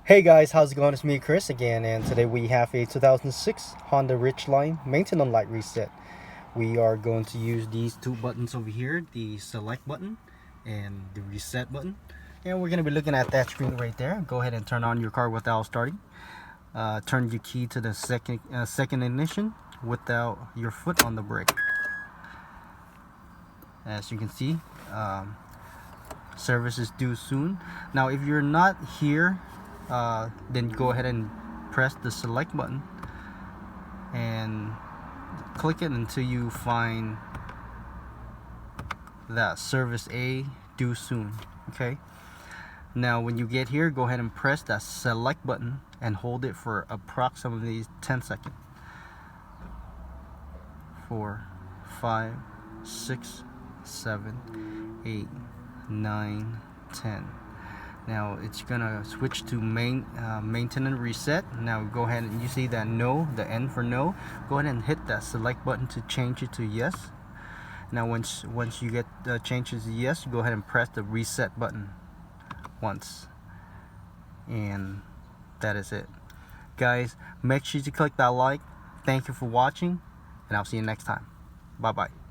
Hey guys, how's it going? It's me, Chris, again, and today we have a 2006 Honda Ridgeline maintenance light reset. We are going to use these two buttons over here, the select button and the reset button. And we're going to be looking at that screen right there. Go ahead and turn on your car without starting. Turn your key to the second ignition without your foot on the brake. As you can see, service is due soon. Now, if you're not here, then go ahead and press the select button and click it until you find that service A due soon. Okay, now when you get here, go ahead and press that select button and hold it for approximately 10 seconds. 4, 5, 6, 7, 8, 9, 10. Now it's gonna switch to maintenance reset. Now go ahead and you see that no, the N for no. Go ahead and hit that select button to change it to yes. Now once you get the changes to yes, go ahead and press the reset button once, and that is it, guys. Make sure you click that like. Thank you for watching, and I'll see you next time. Bye bye.